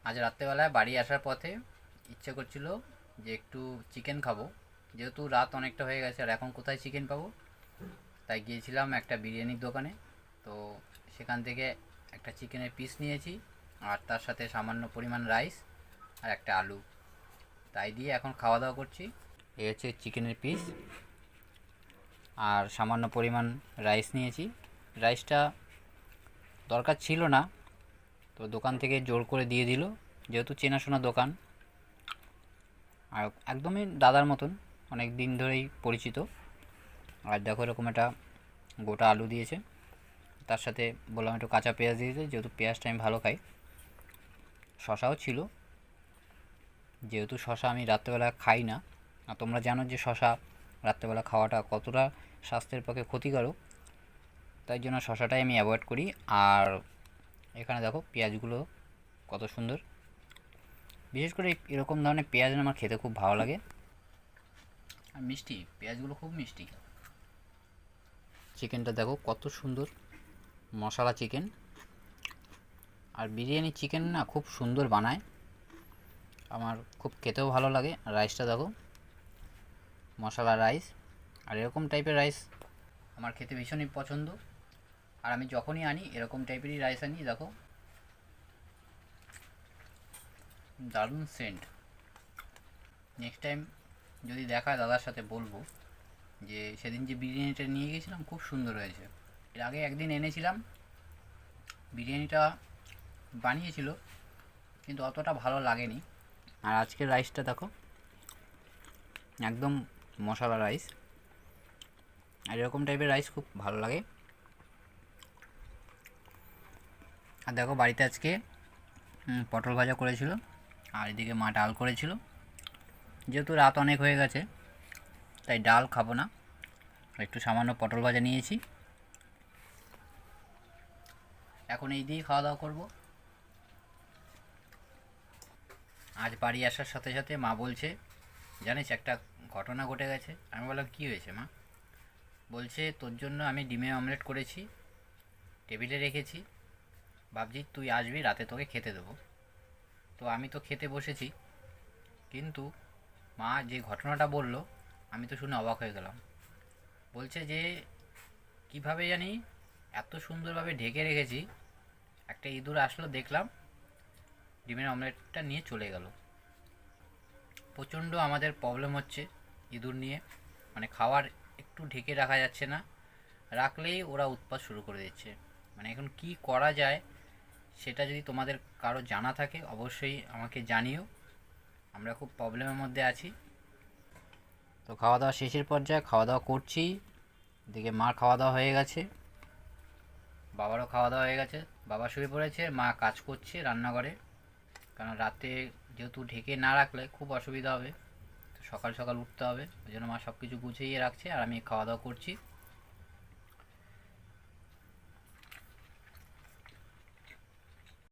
আজ রাত্রেবেলায় বাড়ি আসার পথে ইচ্ছে করছিল যে একটু চিকেন খাবো, যেহেতু রাত অনেকটা হয়ে গেছে আর এখন কোথায় চিকেন পাবো। তাই গিয়েছিলাম একটা বিরিয়ানির দোকানে। তো সেখান থেকে একটা চিকেনের পিস নিয়েছি, আর তার সাথে সামান্য পরিমাণ রাইস আর একটা আলু, তাই দিয়ে এখন খাওয়া দাওয়া করছি। এই হচ্ছে চিকেনের পিস, আর সামান্য পরিমাণ রাইস নিয়েছি। রাইসটা দরকার ছিল না, তো দোকান থেকে জোর করে দিয়ে দিল, যেহেতু চেনাশোনা দোকান আর একদমই দাদার মতন, অনেক দিন ধরেই পরিচিত। আর দেখো এরকম একটা গোটা আলু দিয়েছে, তার সাথে বললাম একটু কাঁচা পেঁয়াজ দিয়েছে, যেহেতু পেঁয়াজটা আমি ভালো খাই। শশাও ছিল, যেহেতু শশা আমি রাত্রেবেলা খাই না, আর তোমরা জানো যে শশা রাত্রেবেলা খাওয়াটা কতটা স্বাস্থ্যের পক্ষে ক্ষতিকারক, তাই জন্য শশাটাই আমি অ্যাভয়েড করি। আর এখানে দেখো পেঁয়াজগুলো কত সুন্দর, বিশেষ করে এরকম ধরনের পেঁয়াজ আমার খেতে খুব ভালো লাগে। আর মিষ্টি, পেঁয়াজগুলো খুব মিষ্টি। চিকেনটা দেখো কত সুন্দর মশলা চিকেন, আর বিরিয়ানি চিকেন না খুব সুন্দর বানায়, আমার খুব খেতেও ভালো লাগে। আর রাইসটা দেখো, মশলা রাইস, আর এরকম টাইপের রাইস আমার খেতে ভীষণই পছন্দ। আর আমি যখনই আনি এরকম টাইপেরই রাইস আনি। দেখো দারুণ সেন্ট। নেক্সট টাইম যদি দেখা দাদার সাথে বলবো যে সেদিন যে বিরিয়ানিটা নিয়ে গেছিলাম খুব সুন্দর হয়েছে। এর আগে একদিন এনেছিলাম, বিরিয়ানিটা বানিয়েছিল কিন্তু অতটা ভালো লাগেনি। আর আজকের রাইসটা দেখো, একদম মশলা রাইস, আর এরকম টাইপের রাইস খুব ভালো লাগে। আর দেখো বাড়িতে আজকে পটল ভাজা করেছিল, আর এদিকে মা ডাল করেছিল। যেহেতু রাত অনেক হয়ে গেছে তাই ডাল খাবো না, একটু সামান্য পটল ভাজা নিয়েছি, এখন এই দিয়েই খাওয়া দাওয়া করবো। আজ বাড়ি আসার সাথে সাথে মা বলছে, জানিস একটা ঘটনা ঘটে গেছে। আমি বললাম কী হয়েছে মা? বলছে তোর জন্য আমি ডিমের অমলেট করেছি, টেবিলে রেখেছি, ভাবছি তুই আসবি রাতে তোকে খেতে দেবো। তো আমি তো খেতে বসেছি, কিন্তু মা যে ঘটনাটা বলল আমি তো শুনে অবাক হয়ে গেলাম। বলছে যে কিভাবে জানি এত সুন্দরভাবে ঢেকে রেখেছি, একটা ইঁদুর আসলো দেখলাম, ডিমের অমলেটটা নিয়ে চলে গেল। প্রচণ্ড আমাদের প্রবলেম হচ্ছে ইঁদুর নিয়ে, মানে খাবার একটু ঢেকে রাখা যাচ্ছে না, রাখলেই ওরা উৎপাত শুরু করে দিচ্ছে। মানে এখন কি করা যায় সেটা যদি তোমাদের কারো জানা থাকে অবশ্যই আমাকে জানিও, আমরা খুব প্রবলেমের মধ্যে আছি। তো খাওয়া দাওয়া শেষের পর্যায়ে, খাওয়া দাওয়া করছি, এদিকে মার খাওয়া দাওয়া হয়ে গেছে, বাবারও খাওয়া দাওয়া হয়ে গেছে। বাবা শুয়ে পড়েছে, মা কাজ করছে রান্নাঘরে, কারণ রাতে যেহেতু ঢেকে না রাখলে খুব অসুবিধা হবে, তো সকাল সকাল উঠতে হবে, ওই জন্য মা সব কিছু গুছিয়ে রাখছে আর আমি খাওয়া দাওয়া করছি।